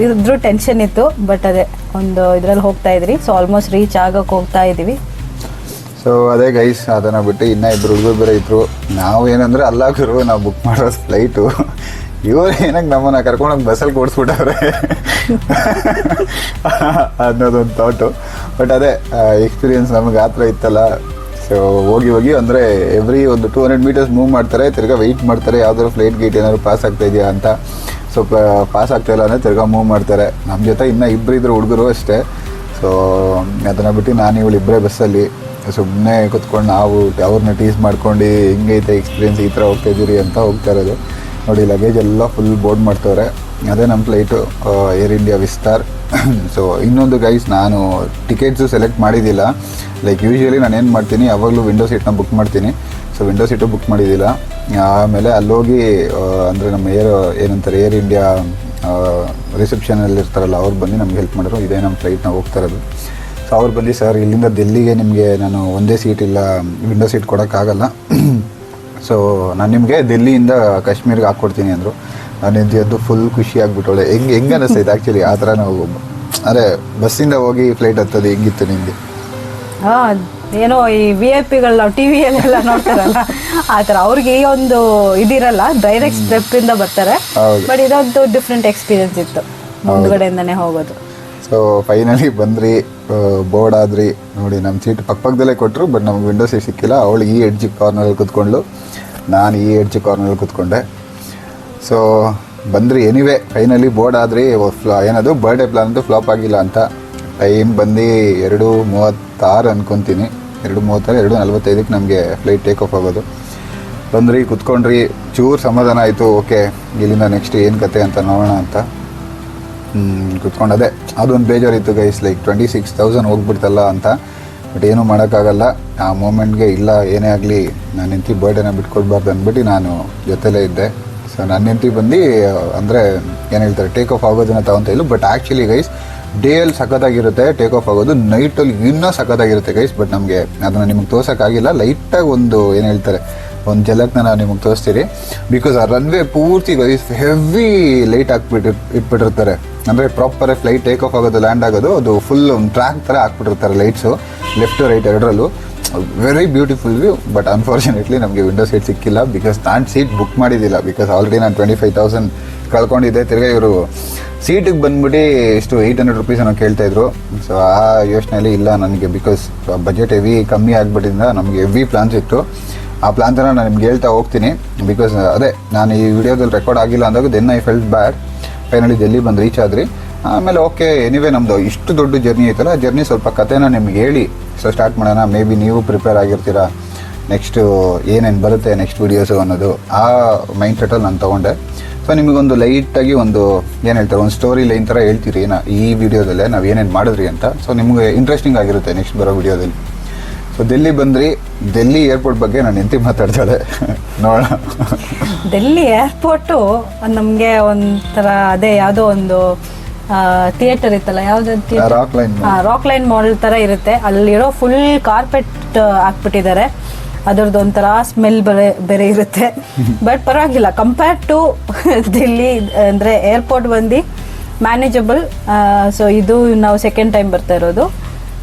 S2: ಇದ್ರೂ ಟೆನ್ಷನ್ ಇತ್ತು, ಬಟ್ ಅದೇ ಒಂದು ಇದರಲ್ಲಿ ಹೋಗ್ತಾ ಇದ್ರಿ. ಸೊ ಆಲ್ಮೋಸ್ಟ್ ರೀಚ್ ಆಗೋಕ್ಕೆ ಹೋಗ್ತಾ ಇದ್ದೀವಿ.
S1: ಸೊ ಅದೇ ಗೈಸ್, ಅದನ್ನು ಬಿಟ್ಟು ಇನ್ನೂ ಇಬ್ಬರು ಹುಡುಗರು ಬೇರೆ ಇದ್ರು. ನಾವು ಏನಂದರೆ ಅಲ್ಲಾಗರು ನಾವು ಬುಕ್ ಮಾಡೋ ಫ್ಲೈಟು, ಇವರು ಏನಕ್ಕೆ ನಮ್ಮನ್ನು ಕರ್ಕೊಂಡೋಗಿ ಬಸ್ಸಲ್ಲಿ ಕೂಡಿಸ್ಬಿಟ್ಟವ್ರೆ ಅನ್ನೋದೊಂದು ಥಾಟು. ಬಟ್ ಅದೇ ಎಕ್ಸ್ಪೀರಿಯನ್ಸ್ ನಮಗೆ ಆ ಥರ ಇತ್ತಲ್ಲ. ಸೊ ಹೋಗಿ ಅಂದರೆ ಎವ್ರಿ ಒಂದು 200 ಮೀಟರ್ಸ್ ಮೂವ್ ಮಾಡ್ತಾರೆ, ತಿರ್ಗಾ ವೆಯ್ಟ್ ಮಾಡ್ತಾರೆ ಯಾವ್ದಾದ್ರು ಫ್ಲೈಟ್ ಗೇಟ್ ಏನಾದ್ರು ಪಾಸ್ ಆಗ್ತಾ ಇದೆಯಾ ಅಂತ. ಸೊ ಪಾಸ್ ಆಗ್ತಾ ಇಲ್ಲ ಅಂದರೆ ತಿರ್ಗಾ ಮೂವ್ ಮಾಡ್ತಾರೆ. ನಮ್ಮ ಜೊತೆ ಇನ್ನೂ ಇಬ್ಬರು ಹುಡುಗರು ಅಷ್ಟೇ. ಸೊ ಅದನ್ನು ಬಿಟ್ಟು ನಾನು ಇವಳು ಇಬ್ಬರೇ ಬಸ್ಸಲ್ಲಿ ಸುಮ್ಮನೆ ಕೂತ್ಕೊಂಡು ನಾವು ಅವ್ರನ್ನ ಟೀಸ್ ಮಾಡ್ಕೊಂಡು ಹೆಂಗೈತೆ ಎಕ್ಸ್ಪೀರಿಯನ್ಸ್, ಈ ಥರ ಹೋಗ್ತಾ ಇದ್ದೀರಿ ಅಂತ ಹೋಗ್ತಾ ಇರೋದು. ನೋಡಿ ಲಗೇಜ್ ಎಲ್ಲ ಫುಲ್ ಬೋರ್ಡ್ ಮಾಡ್ತವ್ರೆ. ಅದೇ ನಮ್ಮ ಫ್ಲೈಟು ಏರ್ ಇಂಡಿಯಾ ವಿಸ್ತಾರ್. ಸೊ ಇನ್ನೊಂದು ಗೈಸ್, ನಾನು ಟಿಕೆಟ್ಸು ಸೆಲೆಕ್ಟ್ ಮಾಡಿದ್ದಿಲ್ಲ. ಲೈಕ್ ಯೂಶ್ವಲಿ ನಾನು ಏನು ಮಾಡ್ತೀನಿ, ಯಾವಾಗಲೂ ವಿಂಡೋ ಸೀಟ್ನ ಬುಕ್ ಮಾಡ್ತೀನಿ. ಸೊ ವಿಂಡೋ ಸೀಟು ಬುಕ್ ಮಾಡಿದ್ದಿಲ್ಲ. ಆಮೇಲೆ ಅಲ್ಲೋಗಿ ಅಂದರೆ ನಮ್ಮ ಏನಂತಾರೆ ಏರ್ ಇಂಡಿಯಾ ರಿಸೆಪ್ಷನಲ್ಲಿ ಇರ್ತಾರಲ್ಲ, ಅವ್ರು ಬಂದು ನಮ್ಗೆ ಹೆಲ್ಪ್ ಮಾಡಿದ್ರು. ಇದೇ ನಮ್ಮ ಫ್ಲೈಟ್ನ ಹೋಗ್ತಾ ಇರೋದು. ಸೊ ಅವ್ರು ಬಂದು ಸರ್ ಇಲ್ಲಿಂದ ಡೆಲ್ಲಿಗೆ ನಿಮಗೆ ನಾನು ಒಂದೇ ಸೀಟ್ ಇಲ್ಲ, ವಿಂಡೋ ಸೀಟ್ ಕೊಡೋಕ್ಕಾಗಲ್ಲ. ಸೊ ನಾನು ನಿಮಗೆ ಡೆಲ್ಲಿಯಿಂದ ಕಾಶ್ಮೀರ್ಗೆ ಹಾಕ್ಕೊಡ್ತೀನಿ ಅಂದರು. ನಾನು ಎದ್ದು ಫುಲ್ ಖುಷಿ ಆಗಿಬಿಟ್ಟವಳೆ. ಹೆಂಗೆ ಅನ್ನಿಸ್ತೈತೆ ಆ್ಯಕ್ಚುಲಿ ಆ ಥರ ನಾವು ಅದೇ ಬಸ್ಸಿಂದ ಹೋಗಿ ಫ್ಲೈಟ್ ಹತ್ತೋದು ಹೆಂಗಿತ್ತು ನಿಮಗೆ?
S2: ಏನೋ ಈ VIP ಗಳು ನಾವು ಟಿವಿಯಲ್ಲೆಲ್ಲ ನೋಡ್ತಾರಲ್ಲ ಆ ಥರ ಅವ್ರಿಗೆ ಈ ಒಂದು ಇದಿರಲ್ಲ, ಡೈರೆಕ್ಟ್ ಸ್ಟೆಪ್ಪಿಂದ ಬರ್ತಾರೆ. ಬಟ್ ಇದೊಂದು ಡಿಫ್ರೆಂಟ್ ಎಕ್ಸ್ಪೀರಿಯನ್ಸ್ ಇತ್ತು ಮುಂದ್ಗಡೆಯಿಂದನೇ ಹೋಗೋದು.
S1: ಸೊ ಫೈನಲಿ ಬಂದ್ರಿ, ಬೋರ್ಡ್ ಆದ್ರಿ. ನೋಡಿ ನಮ್ಮ ಸೀಟ್ ಪಕ್ಕದಲ್ಲೇ ಕೊಟ್ಟರು, ಬಟ್ ನಮ್ಗೆ ವಿಂಡೋ ಸೀಟ್ ಸಿಕ್ಕಿಲ್ಲ. ಅವಳು ಈ ಎಡ್ಜ್ ಕಾರ್ನರಲ್ಲಿ ಕೂತ್ಕೊಂಡ್ಳು, ನಾನು ಈ ಎಡ್ಜ್ ಕಾರ್ನರಲ್ಲಿ ಕೂತ್ಕೊಂಡೆ. ಸೊ ಬಂದ್ರಿ. ಎನಿವೇ ಫೈನಲಿ ಬೋರ್ಡ್ ಆದ್ರಿ. ಏನದು ಬರ್ಡೇ ಪ್ಲಾನ್ ಅಂತೂ ಫ್ಲಾಪ್ ಆಗಿಲ್ಲ ಅಂತ. ಟೈಮ್ ಬಂದು 2:36 ಅನ್ಕೊತೀನಿ, 2:36, 2:45 ನಮಗೆ ಫ್ಲೈಟ್ ಟೇಕ್ ಆಫ್ ಆಗೋದು. ಬಂದ್ರಿ, ಕುತ್ಕೊಂಡ್ರಿ, ಚೂರು ಸಮಾಧಾನ ಆಯಿತು. ಓಕೆ ಇಲ್ಲಿಂದ ನೆಕ್ಸ್ಟ್ ಏನು ಕತೆ ಅಂತ ನೋಡೋಣ ಅಂತ ಕುತ್ಕೊಂಡದೆ. ಅದೊಂದು ಬೇಜಾರಿತ್ತು ಗೈಸ್, ಲೈಕ್ 26,000 ಹೋಗ್ಬಿಡ್ತಲ್ಲ ಅಂತ. ಬಟ್ ಏನೂ ಮಾಡೋಕ್ಕಾಗಲ್ಲ ಆ ಮೂಮೆಂಟ್ಗೆ. ಇಲ್ಲ ಏನೇ ಆಗಲಿ ನಾನು ಹೆಂಡತಿ ಬರ್ಡೇನ ಬಿಟ್ಕೊಡ್ಬಾರ್ದು ಅಂದ್ಬಿಟ್ಟು ನಾನು ಜೊತೆಲೇ ಇದ್ದೆ. ಸೊ ನನ್ನ ಹೆಂಡತಿ ಬಂದು ಅಂದರೆ ಏನು ಹೇಳ್ತಾರೆ ಟೇಕ್ ಆಫ್ ಆಗೋದನ್ನ ತಗೊತಾ ಇಲ್ಲ. ಬಟ್ ಆ್ಯಕ್ಚುಲಿ ಗೈಸ್ ಡೇಯಲ್ಲಿ ಸಖತ್ತಾಗಿರುತ್ತೆ, ಟೇಕ್ ಆಫ್ ಆಗೋದು ನೈಟಲ್ಲಿ ಇನ್ನೂ ಸಖತ್ತಾಗಿರುತ್ತೆ ಗೈಸ್. ಬಟ್ ನಮಗೆ ಅದನ್ನು ನಿಮಗೆ ತೋರ್ಸೋಕ್ಕಾಗಿಲ್ಲ. ಲೈಟಾಗಿ ಒಂದು ಏನು ಹೇಳ್ತಾರೆ ಒಂದು ಜಲಕ್ನ ನಾವು ನಿಮಗೆ ತೋರಿಸ್ತೀರಿ. ಬಿಕಾಸ್ ಆ ರನ್ವೇ ಪೂರ್ತಿ ಗೈಸ್ ಹೆವಿ ಲೈಟ್ ಇಟ್ಬಿಟ್ಟಿರ್ತಾರೆ. ಅಂದರೆ ಪ್ರಾಪರ್ ಫ್ಲೈಟ್ ಟೇಕ್ ಆಫ್ ಆಗೋದು, ಲ್ಯಾಂಡ್ ಆಗೋದು, ಅದು ಫುಲ್ ಒಂದು ಟ್ರ್ಯಾಕ್ ಥರ ಹಾಕ್ಬಿಟ್ಟಿರ್ತಾರೆ ಲೈಟ್ಸು, ಲೆಫ್ಟ್ ರೈಟ್ ಎರಡರಲ್ಲೂ. Very beautiful view. But unfortunately ನಮಗೆ ವಿಂಡೋ ಸೀಟ್ ಸಿಕ್ಕಿಲ್ಲ. ಬಿಕಾಸ್ ನಾನು ಸೀಟ್ ಬುಕ್ ಮಾಡಿದ್ದಿಲ್ಲ. ಬಿಕಾಸ್ ಆಲ್ರೆಡಿ ನಾನು 25,000 ಕಳ್ಕೊಂಡಿದ್ದೆ. ತಿರ್ಗಾ ಇವರು ಸೀಟಿಗೆ ಬಂದ್ಬಿಟ್ಟು ಇಷ್ಟು 800 rupees ಅನ್ನೋ ಕೇಳ್ತಾಯಿದ್ರು. ಸೊ ಆ ಯೋಚನೆಯಲ್ಲಿ ಇಲ್ಲ ನನಗೆ, ಬಿಕಾಸ್ ಬಜೆಟ್ ಹೆವಿ ಕಮ್ಮಿ ಆಗಿಬಿಟ್ಟಿಂದ ನಮಗೆ ಹೆವಿ ಪ್ಲಾನ್ಸ್ ಇತ್ತು. ಆ ಪ್ಲಾನ್ ಥರ ನಾನು ನಿಮ್ಗೆ ಹೇಳ್ತಾ ಹೋಗ್ತೀನಿ. ಬಿಕಾಸ್ ಅದೇ ನಾನು ಈ ವಿಡಿಯೋದಲ್ಲಿ ರೆಕಾರ್ಡ್ ಆಗಿಲ್ಲ ಅಂದಾಗ then I felt bad. Finally Delhi ಬಂದು ರೀಚ್ ಆದ್ರಿ. ಆಮೇಲೆ ಓಕೆ ಎನಿವೇ ನಮ್ಮದು ಇಷ್ಟು ದೊಡ್ಡ ಜರ್ನಿ ಐತಲ್ಲ, ಜರ್ನಿ ಸ್ವಲ್ಪ ಕಥೆನ ನಿಮ್ಗೆ ಹೇಳಿ ಸೊ ಸ್ಟಾರ್ಟ್ ಮಾಡೋಣ. ಮೇ ಬಿ ನೀವು ಪ್ರಿಪೇರ್ ಆಗಿರ್ತೀರಾ ನೆಕ್ಸ್ಟು ಏನೇನು ಬರುತ್ತೆ ನೆಕ್ಸ್ಟ್ ವೀಡಿಯೋಸು ಅನ್ನೋದು. ಆ ಮೈಂಡ್ ಸೆಟಲ್ಲಿ ನಾನು ತೊಗೊಂಡೆ. ಸೊ ನಿಮಗೊಂದು ಲೈಟಾಗಿ ಒಂದು ಏನು ಹೇಳ್ತಾರೆ ಒಂದು ಸ್ಟೋರಿ ಲೈನ್ ಥರ ಹೇಳ್ತೀರಿ ಈ ವಿಡಿಯೋದಲ್ಲೇ ನಾವು ಏನೇನು ಮಾಡಿದ್ರಿ ಅಂತ. ಸೊ ನಿಮಗೆ ಇಂಟ್ರೆಸ್ಟಿಂಗ್ ಆಗಿರುತ್ತೆ ನೆಕ್ಸ್ಟ್ ಬರೋ ವಿಡಿಯೋದಲ್ಲಿ. ಸೊ ಡೆಲ್ಲಿ ಬಂದ್ರಿ. ಡೆಲ್ಲಿ ಏರ್ಪೋರ್ಟ್ ಬಗ್ಗೆ ನಾನು ಎಂತಿ ಮಾತಾಡ್ತಾಳೆ ನೋಡೋಣ.
S2: ಡೆಲ್ಲಿ ಏರ್ಪೋರ್ಟು ನಮಗೆ ಒಂಥರ ಅದೇ ಯಾವುದೋ ಒಂದು ಥಿಯೇಟರ್ ಇತ್ತಲ್ಲ, ಯಾವ್ದು ರಾಕ್ ಲೈನ್ ಮಾಲ್ ಥರ ಇರುತ್ತೆ. ಅಲ್ಲಿರೋ ಫುಲ್ ಕಾರ್ಪೆಟ್ ಹಾಕ್ಬಿಟ್ಟಿದ್ದಾರೆ. ಅದರದ್ದು ಒಂಥರ ಸ್ಮೆಲ್ ಬೇರೆ ಇರುತ್ತೆ. ಬಟ್ ಪರವಾಗಿಲ್ಲ ಕಂಪೇರ್ಡ್ ಟು ದಿಲ್ಲಿ ಅಂದರೆ ಏರ್ಪೋರ್ಟ್ ಬಂದು ಮ್ಯಾನೇಜಬಲ್. ಸೊ ಇದು ನಾವು ಸೆಕೆಂಡ್ ಟೈಮ್ ಬರ್ತಾ ಇರೋದು.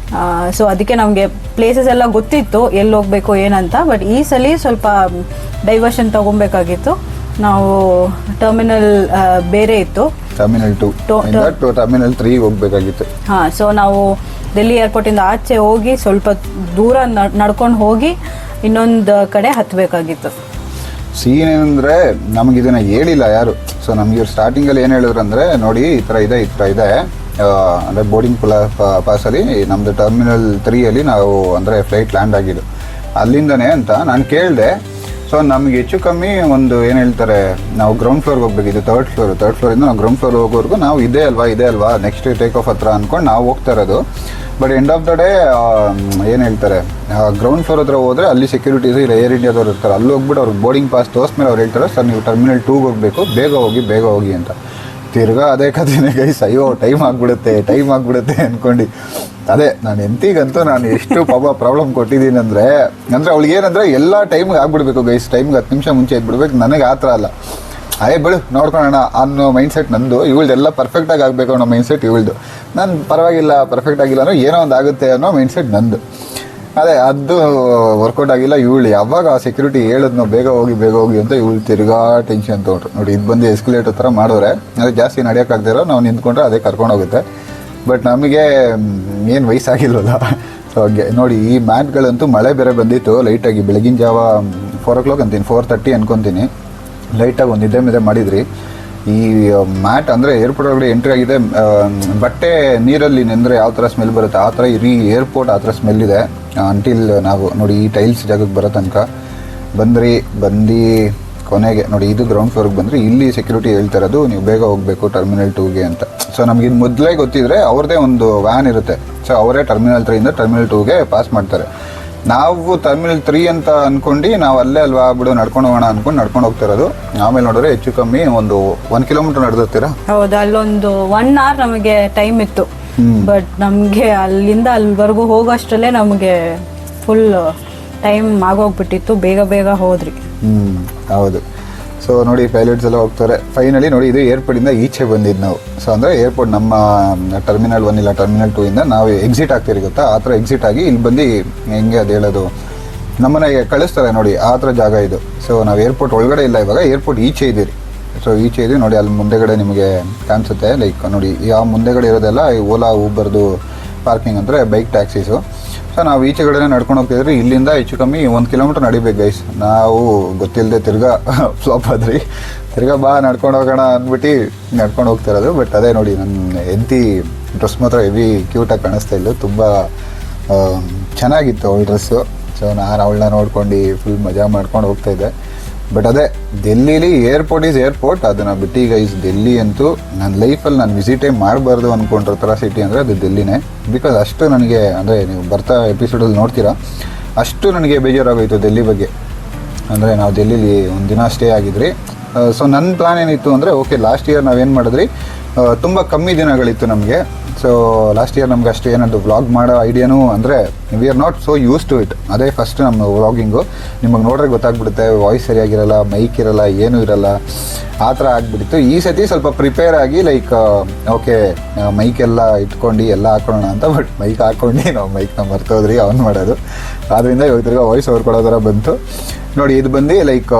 S2: ಸೊ ಅದಕ್ಕೆ ನಮಗೆ ಪ್ಲೇಸಸ್ ಎಲ್ಲ ಗೊತ್ತಿತ್ತು ಎಲ್ಲಿ ಹೋಗ್ಬೇಕು ಏನಂತ. ಬಟ್ ಈ ಸಲ ಸ್ವಲ್ಪ ಡೈವರ್ಷನ್ ತಗೊಬೇಕಾಗಿತ್ತು. ನಾವು ಟರ್ಮಿನಲ್ ಬೇರೆ ಇತ್ತು,
S1: ಟರ್ಮಿನಲ್ 2 ಟರ್ಮಿನಲ್ 3 ಹೋಗ್ಬೇಕಾಗಿತ್ತು.
S2: ಸೊ ನಾವು ಡೆಲ್ಲಿ ಏರ್ಪೋರ್ಟಿಂದ ಆಚೆ ಹೋಗಿ ಸ್ವಲ್ಪ ದೂರ ನಡ್ಕೊಂಡು ಹೋಗಿ ಇನ್ನೊಂದು ಕಡೆ ಹತ್ತಬೇಕಾಗಿತ್ತು.
S1: ಸೀನ್ ಏನಂದರೆ ನಮಗೆ ಇದನ್ನು ಹೇಳಿಲ್ಲ ಯಾರು. ಸೊ ನಮ್ಗೆ ಇವ್ರು ಸ್ಟಾರ್ಟಿಂಗಲ್ಲಿ ಏನು ಹೇಳಿದ್ರು ಅಂದರೆ ನೋಡಿ ಈ ಥರ ಇದೆ ಅಂದರೆ ಬೋರ್ಡಿಂಗ್ ಪಾಸಲ್ಲಿ ನಮ್ಮದು ಟರ್ಮಿನಲ್ 3 ನಾವು ಅಂದರೆ ಫ್ಲೈಟ್ ಲ್ಯಾಂಡ್ ಆಗಿದ್ದು ಅಲ್ಲಿಂದನೇ ಅಂತ ನಾನು ಕೇಳಿದೆ. ಸೊ ನಮ್ಗೆ ಹೆಚ್ಚು ಕಮ್ಮಿ ಒಂದು ಏನು ಹೇಳ್ತಾರೆ, ನಾವು ಗ್ರೌಂಡ್ ಫ್ಲೋರ್ಗೆ ಹೋಗ್ಬೇಕು, ಇದು ಥರ್ಡ್ ಫ್ಲೋರಿಂದ ನಾವು ಗ್ರೌಂಡ್ ಫ್ಲೋರ್ ಹೋಗೋವರೆಗೂ ನಾವು ಇದೇ ಅಲ್ವಾ ನೆಕ್ಸ್ಟ್ ಟೇಕ್ ಆಫ್ ಹತ್ರ ಅಂದ್ಕೊಂಡು ನಾವು ಹೋಗ್ತಾ ಇರೋದು. But end of the day ಏನು ಹೇಳ್ತಾರೆ, ಗ್ರೌಂಡ್ ಫ್ಲೋರ್ ಹತ್ರ ಹೋದರೆ ಅಲ್ಲಿ ಸೆಕ್ಯೂರಿಟೀಸು ಇಲ್ಲ ಏರ್ ಇಂಡಿಯಾದವ್ರು ಇರ್ತಾರೆ. ಅಲ್ಲಿ ಹೋಗ್ಬಿಟ್ಟು ಅವ್ರಿಗೆ ಬೋರ್ಡಿಂಗ್ ಪಾಸ್ ತೋರಿಸ್ಮೇಲೆ ಅವ್ರು ಹೇಳ್ತಾರೆ, ಸರ್ ನೀವು ಟರ್ಮಿನಲ್ 2ಗೆ ಹೋಗಬೇಕು, ಬೇಗ ಹೋಗಿ ಅಂತ. ತಿರ್ಗಾ ಅದೇ ಕಥೆನೇ ಗೈಸ್, ಅಯ್ಯೋ ಟೈಮ್ ಆಗಿಬಿಡುತ್ತೆ ಅಂದ್ಕೊಂಡು. ಅದೇ ನಾನು ಎಂತಿಗಂತೂ ನಾನು ಎಷ್ಟು ಪ್ರಾಬ್ಲಮ್ ಕೊಟ್ಟಿದ್ದೀನಿ ಅಂದರೆ ಅವಳಿಗೆ ಏನಂದರೆ ಎಲ್ಲ ಟೈಮ್ಗೆ ಆಗ್ಬಿಡ್ಬೇಕು ಗೈಸ್, ಟೈಮ್ಗೆ 10 ನಿಮಿಷ ಮುಂಚೆ ಇದ್ಬಿಡ್ಬೇಕು. ನನಗೆ ಆ ಥರ ಅಲ್ಲ, ಬಿಡು ನೋಡ್ಕೊಳ್ಳೋಣ ಅನ್ನೋ ಮೈಂಡ್ಸೆಟ್ ನಂದು. ಇವಳ್ದೆಲ್ಲ ಪರ್ಫೆಕ್ಟಾಗಿ ಆಗಬೇಕು ಅನ್ನೋ ಮೈಂಡ್ಸೆಟ್ ಇವಳ್ದು. ನಾನು ಪರವಾಗಿಲ್ಲ ಅನ್ನೋ ಏನೋ ಒಂದು ಆಗುತ್ತೆ ಅನ್ನೋ ಮೈಂಡ್ಸೆಟ್ ನಂದು. ಅದೇ ಅದು ವರ್ಕೌಟ್ ಆಗಿಲ್ಲ. ಇವಳು ಯಾವಾಗ ಆ ಸೆಕ್ಯೂರಿಟಿ ಹೇಳಿದ್ನೋ ಬೇಗ ಹೋಗಿ ಅಂತ ಇವಳು ತಿರ್ಗಾ ಟೆನ್ಷನ್ ತೊಗೊಂಡ್ರು. ನೋಡಿ ಇದು ಬಂದು ಎಸ್ಕಲೇಟರ್ ಥರ ಮಾಡಿದ್ರೆ ಅದು ಜಾಸ್ತಿ ನಡೆಯೋಕ್ಕಾಗ್ದಿರೋ ನಾವು ನಿಂತ್ಕೊಂಡ್ರೆ ಅದೇ ಕರ್ಕೊಂಡು ಹೋಗುತ್ತೆ. ಬಟ್ ನಮಗೆ ಏನು ವಯಸ್ಸಾಗಿಲ್ವಲ್ಲ, ಸೊ ನೋಡಿ ಈ ಮ್ಯಾಟ್ಗಳಂತೂ ಮಳೆ ಬೇರೆ ಬಂದಿತ್ತು ಲೈಟಾಗಿ. ಬೆಳಗಿನ ಜಾವ 4 o'clock ಅಂತೀನಿ, 4:30 ಅನ್ಕೊತೀನಿ, ಲೈಟಾಗಿ ಒಂದು ನಿದ್ದೆ ಮಾಡಿದ್ರಿ. ಈ ಮ್ಯಾಟ್ ಅಂದರೆ ಏರ್ಪೋರ್ಟ್ ಒಳಗಡೆ ಎಂಟ್ರಿ ಆಗಿದೆ, ಬಟ್ಟೆ ನೀರಲ್ಲಿ ನೆಂದರೆ ಯಾವ ಥರ ಸ್ಮೆಲ್ ಬರುತ್ತೆ ಆ ಥರ ಇಡೀ ಏರ್ಪೋರ್ಟ್ ಆ ಥರ ಸ್ಮೆಲ್ ಇದೆ. ಅಂಟಿಲ್ ನಾವು ನೋಡಿ ಈ ಟೈಲ್ಸ್ ಜಾಗಕ್ಕೆ ಬರೋ ತನಕ ಬಂದು ಕೊನೆಗೆ ನೋಡಿ ಇದು ಗ್ರೌಂಡ್ ಫ್ಲೋರ್ಗೆ ಬಂದರೆ ಇಲ್ಲಿ ಸೆಕ್ಯೂರಿಟಿ ಹೇಳ್ತಾ ಇರೋದು ನೀವು ಬೇಗ ಹೋಗಬೇಕು ಟರ್ಮಿನಲ್ 2ಗೆ ಅಂತ. ಸೊ ನಮ್ಗೆ ಇದು ಮೊದಲೇ ಗೊತ್ತಿದ್ರೆ ಅವ್ರದ್ದೇ ಒಂದು ವ್ಯಾನ್ ಇರುತ್ತೆ, ಸೊ ಅವರೇ ಟರ್ಮಿನಲ್ 3ಇಂದ ಟರ್ಮಿನಲ್ 2ಗೆ ಪಾಸ್ ಮಾಡ್ತಾರೆ. ನಾವು ಟರ್ಮಿನಲ್ 3 ಅಂತ ಅಂದ್ಕೊಂಡು ನಾವು ಅಲ್ಲೇ ಅಲ್ವಾ ಬಿಡು ನಡ್ಕೊಂಡು ಹೋಗೋಣ ಅಂದ್ಕೊಂಡು ನಡ್ಕೊಂಡು ಹೋಗ್ತಾ ಇರೋದು. ಆಮೇಲೆ ನೋಡಿದ್ರೆ ಹೆಚ್ಚು ಕಮ್ಮಿ ಒಂದು 1 ಕಿಲೋಮೀಟರ್ ನಡೆದಿರ್ತೀರಾ.
S2: ಹೌದು, ಅಲ್ಲೊಂದು 1 hour ನಮಗೆ ಟೈಮ್ ಇತ್ತು. ಬಟ್ ನಮಗೆ ಅಲ್ಲಿಂದ ಅಲ್ಲಿವರೆಗೂ ಹೋಗೋಷ್ಟರಲ್ಲೇ ನಮಗೆ ಫುಲ್ ಟೈಮ್ ಆಗೋಗ್ಬಿಟ್ಟಿತ್ತು. ಬೇಗ ಹೋದ್ರಿ.
S1: ಹೌದು. ಸೊ ನೋಡಿ ಪೈಲಟ್ಸ್ ಎಲ್ಲ ಹೋಗ್ತಾರೆ. ಫೈನಲಿ ನೋಡಿ ಇದು ಏರ್ಪೋರ್ಟಿಂದ ಈಚೆ ಬಂದಿದ್ದು ನಾವು. ಸೊ ಅಂದರೆ ಏರ್ಪೋರ್ಟ್ ನಮ್ಮ ಟರ್ಮಿನಲ್ 1 ಇಲ್ಲ ಟರ್ಮಿನಲ್ 2ಇಂದ ನಾವು ಎಕ್ಸಿಟ್ ಆಗ್ತೀರಿ ಗೊತ್ತಾ, ಆ ಥರ ಎಕ್ಸಿಟ್ ಆಗಿ ಇಲ್ಲಿ ಬಂದು ಹೆಂಗೆ ಅದು ಹೇಳೋದು ನಮ್ಮನ್ನ ಕಳಿಸ್ತಾರೆ ನೋಡಿ, ಆ ಥರ ಜಾಗ ಇದು. ಸೊ ನಾವು ಏರ್ಪೋರ್ಟ್ ಒಳಗಡೆ ಇಲ್ಲ, ಇವಾಗ ಏರ್ಪೋರ್ಟ್ ಈಚೆ ಇದ್ದೀರಿ. ಸೊ ಈಚೆ ಇದೆ ನೋಡಿ, ಅಲ್ಲಿ ಮುಂದೆಗಡೆ ನಿಮಗೆ ಕಾಣಿಸುತ್ತೆ. ಲೈಕ್ ನೋಡಿ ಯಾವ ಮುಂದೆಗಡೆ ಇರೋದೆಲ್ಲ ಈ ಓಲಾ ಊಬರ್ದು ಪಾರ್ಕಿಂಗ್ ಅಂದರೆ ಬೈಕ್ ಟ್ಯಾಕ್ಸೀಸು. ಸೊ ನಾವು ಈಚೆಗಡೆ ನಡ್ಕೊಂಡು ಹೋಗ್ತಿದ್ರಿ. ಇಲ್ಲಿಂದ ಹೆಚ್ಚು ಕಮ್ಮಿ 1 ಕಿಲೋಮೀಟರ್ ನಡಿಬೇಕು ಗೈಸ್. ನಾವು ಗೊತ್ತಿಲ್ಲದೆ ತಿರ್ಗಾ ಫ್ಲಾಪ್ ಆದ್ರಿ. ತಿರ್ಗಾ ಬಾ ನಡ್ಕೊಂಡು ಹೋಗೋಣ ಅಂದ್ಬಿಟ್ಟು ನಡ್ಕೊಂಡು ಹೋಗ್ತಾ ಇರೋದು. ಬಟ್ ಅದೇ ನೋಡಿ ನನ್ನ ಹೆಂಡತಿ ಡ್ರೆಸ್ ಮಾತ್ರ ಹೆವಿ ಕ್ಯೂಟಾಗಿ ಕಾಣಿಸ್ತಾ ಇದ್ದು, ತುಂಬ ಚೆನ್ನಾಗಿತ್ತು ಅವಳ ಡ್ರೆಸ್ಸು. ಸೊ ನಾನು ಅವಳನ್ನ ನೋಡ್ಕೊಂಡು ಫುಲ್ ಮಜಾ ಮಾಡ್ಕೊಂಡು ಹೋಗ್ತಾಯಿದ್ದೆ. ಬಟ್ ಅದೇ ಡೆಲ್ಲಿಲಿ ಏರ್ಪೋರ್ಟ್ ಈಸ್ ಏರ್ಪೋರ್ಟ್, ಅದನ್ನು ಬಿಟ್ಟು ಈಗ ಡೆಲ್ಲಿ ಅಂತೂ ನನ್ನ ಲೈಫಲ್ಲಿ ನಾನು ವಿಸಿಟೇ ಮಾಡಬಾರ್ದು ಅಂದ್ಕೊಂಡಿರೋ ಥರ ಸಿಟಿ ಅಂದರೆ ಅದು ಡೆಲ್ಲಿನೇ. ಬಿಕಾಸ್ ಅಷ್ಟು ನನಗೆ ಅಂದರೆ ನೀವು ಬರ್ತಾ ಎಪಿಸೋಡಲ್ಲಿ ನೋಡ್ತೀರಾ, ಅಷ್ಟು ನನಗೆ ಬೇಜಾರಾಗೋಯಿತು ಡೆಲ್ಲಿ ಬಗ್ಗೆ. ಅಂದರೆ ನಾವು ಡೆಲ್ಲಿಲಿ ಒಂದು ದಿನ ಸ್ಟೇ ಆಗಿದ್ರಿ. ಸೊ ನನ್ನ ಪ್ಲಾನ್ ಏನಿತ್ತು ಅಂದರೆ ಓಕೆ ಲಾಸ್ಟ್ ಇಯರ್ ನಾವೇನು ಮಾಡಿದ್ರಿ, ತುಂಬ ಕಮ್ಮಿ ದಿನಗಳಿತ್ತು ನಮಗೆ. ಸೊ ಲಾಸ್ಟ್ ಇಯರ್ ನಮ್ಗೆ ಅಷ್ಟು ಏನದು ವ್ಲಾಗ್ ಮಾಡೋ ಐಡಿಯಾನು ಅಂದರೆ we are not so used to it. ಅದೇ ಫಸ್ಟ್ ನಮ್ಮ ವ್ಲಾಗಿಂಗು ನಿಮಗೆ ನೋಡ್ರೆ ಗೊತ್ತಾಗ್ಬಿಡುತ್ತೆ, ವಾಯ್ಸ್ ಸರಿಯಾಗಿರಲ್ಲ, ಮೈಕ್ ಇರಲ್ಲ, ಏನೂ ಇರಲ್ಲ, ಆ ಥರ ಆಗಿಬಿಟ್ಟಿತ್ತು. ಈ ಸತಿ ಸ್ವಲ್ಪ ಪ್ರಿಪೇರ್ ಆಗಿ ಲೈಕ್ ಓಕೆ ಮೈಕೆಲ್ಲ ಇಟ್ಕೊಂಡು ಎಲ್ಲ ಹಾಕೊಳ್ಳೋಣ ಅಂತ. ಬಟ್ ಮೈಕ್ ಹಾಕ್ಕೊಂಡು ನಾವು ಮೈಕ್ನ ಮರ್ತೋದ್ರಿ ಆನ್ ಮಾಡೋದು. ಆದ್ದರಿಂದ ಇವಾಗ ತಿರ್ಗಾ ವಾಯ್ಸ್ ಓವರ್ ಕೊಡೋ ಥರ ಬಂತು ನೋಡಿ. ಇದು ಬಂದು ಲೈಕ್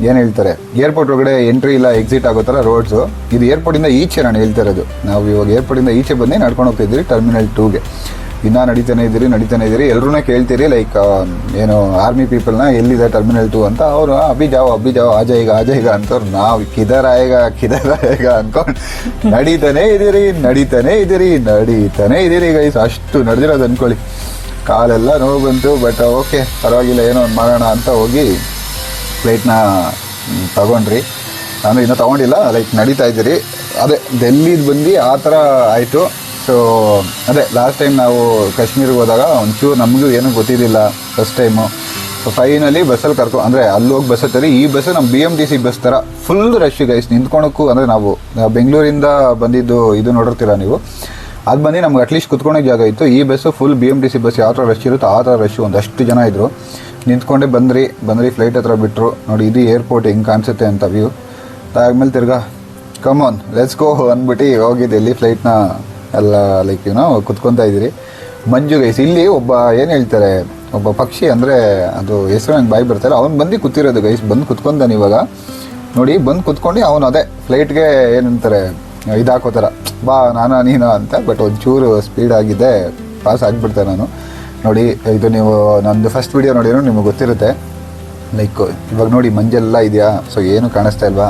S1: ಏನು ಹೇಳ್ತಾರೆ, ಏರ್ಪೋರ್ಟ್ ಒಳಗಡೆ ಎಂಟ್ರಿ ಇಲ್ಲ ಎಕ್ಸಿಟ್ ಆಗೋ ಥರ ರೋಡ್ಸು. ಇದು ಏರ್ಪೋರ್ಟಿಂದ ಈಚೆ ನಾನು ಹೇಳ್ತಾ ಇರೋದು. ನಾವು ಇವಾಗ ಏರ್ಪೋರ್ಟಿಂದ ಈಚೆ ಬಂದು ನಡ್ಕೊಂಡು ಹೋಗ್ತಿದ್ದೀರಿ ಟರ್ಮಿನಲ್ 2ಗೆ. ಇನ್ನೂ ನಡೀತಾನೆ ಇದ್ದೀರಿ. ಎಲ್ಲರೂ ಕೇಳ್ತೀರಿ ಲೈಕ್ ಏನು ಆರ್ಮಿ ಪೀಪಲ್ನ ಎಲ್ಲಿದೆ ಟರ್ಮಿನಲ್ 2 ಅಂತ. ಅವರು ಅಭಿ ಜಾವ ಆಜ ಈಗ ಅಂತವ್ರು. ನಾವು ಕಿದರ್ ಆಯೇಗ ಅಂದ್ಕೊಂಡು ನಡೀತಾನೆ ಇದ್ದೀರಿ ಗೈಸ್. ಅಷ್ಟು ನಡೆದಿರೋದು ಅಂದ್ಕೊಳ್ಳಿ. ಕಾಲೆಲ್ಲ ನೋವು ಬಂತು. ಬಟ್ ಓಕೆ ಪರವಾಗಿಲ್ಲ, ಏನೋ ಒಂದು ಮಾಡೋಣ ಅಂತ ಹೋಗಿ ಫ್ಲೈಟ್ನ ತಗೊಂಡ್ರಿ. ಅಂದರೆ ಇನ್ನೂ ತೊಗೊಂಡಿಲ್ಲ, ಲೈಕ್ ನಡೀತಾ ಇದ್ದೀರಿ. ಅದೇ ಡೆಲ್ಲಿದು ಬಂದು ಆ ಥರ ಆಯಿತು. ಸೊ ಅದೇ ಲಾಸ್ಟ್ ಟೈಮ್ ನಾವು ಕಾಶ್ಮೀರಿಗೆ ಹೋದಾಗ ಒಂಚೂರು ನಮಗೂ ಏನೂ ಗೊತ್ತಿದ್ದಿಲ್ಲ ಫಸ್ಟ್ ಟೈಮು. ಸೊ ಫೈನಲಿ ಬಸ್ಸಲ್ಲಿ ಅಂದರೆ ಅಲ್ಲಿ ಹೋಗಿ ಬಸ್ ಹತ್ತೀರಿ. ಈ ಬಸ್ಸು ನಮ್ಮ BMTC ಬಸ್ ಥರ ಫುಲ್ ರಶ್ ಗೈಸ್. ನಿಂತ್ಕೊಳಕ್ಕೂ ಅಂದರೆ ನಾವು ಬೆಂಗಳೂರಿಂದ ಬಂದಿದ್ದು ಇದು ನೋಡಿರ್ತೀರ ನೀವು, ಅದು ಬಂದು ನಮ್ಗೆ ಅಟ್ಲೀಸ್ಟ್ ಕುತ್ಕೊಳಕ್ಕೆ ಜಾಗ ಇತ್ತು. ಈ ಬಸ್ಸು ಫುಲ್ BMTC ಬಸ್ ಯಾವ ಥರ ರಶ್ ಇರುತ್ತೋ ಆ ಥರ ರಶ್ಶು. ಒಂದಷ್ಟು ಜನ ಇದ್ದರು. ನಿಂತ್ಕೊಂಡೆ ಬಂದ್ರಿ ಫ್ಲೈಟ್ ಹತ್ರ ಬಿಟ್ಟರು. ನೋಡಿ ಇದು ಏರ್ಪೋರ್ಟ್ ಹೆಂಗೆ ಕಾಣಿಸುತ್ತೆ ಅಂತ ವ್ಯೂ. ಅದಾದ್ಮೇಲೆ ತಿರ್ಗಾ ಕಮಾನ್ ಲೆಟ್ಸ್ ಗೋ ಅಂದ್ಬಿಟ್ಟು ಹೋಗಿದ್ದು ಎಲ್ಲಿ ಫ್ಲೈಟ್ನ ಎಲ್ಲ ಲೈಕ್ ಕುತ್ಕೊತಾ ಇದ್ದೀರಿ. ಮಂಜು ಗೈಸ್ ಇಲ್ಲಿ ಒಬ್ಬ ಏನು ಹೇಳ್ತಾರೆ, ಒಬ್ಬ ಪಕ್ಷಿ ಅಂದರೆ ಅದು ಹೆಸರು ನಂಗೆ ಬಾಯಿ ಬರ್ತಾರೆ, ಅವ್ನು ಬಂದು ಕೂತಿರೋದು ಗೈಸ್. ಬಂದು ಕುತ್ಕೊಂತಾನೆ ಇವಾಗ ನೋಡಿ. ಬಂದು ಕುತ್ಕೊಂಡು ಅವನು ಅದೇ ಫ್ಲೈಟ್ಗೆ ಏನಂತಾರೆ ಇದು ಹಾಕೋತಾರ, ಬಾ ನೀನು ಅಂತ. ಬಟ್ ಒಂಚೂರು ಸ್ಪೀಡ್ ಆಗಿದೆ, ಪಾಸ್ ಆಗಿಬಿಡ್ತೆ ನಾನು. ನೋಡಿ ಇದು ನೀವು ನಂದು ಫಸ್ಟ್ ವಿಡಿಯೋ ನೋಡಿರೋ ನಿಮಗೆ ಗೊತ್ತಿರುತ್ತೆ. ಲೈಕ್ ಇವಾಗ ನೋಡಿ ಮಂಜೆಲ್ಲ ಇದೆಯಾ, ಸೊ ಏನು ಕಾಣಿಸ್ತಾ ಇಲ್ವಾ.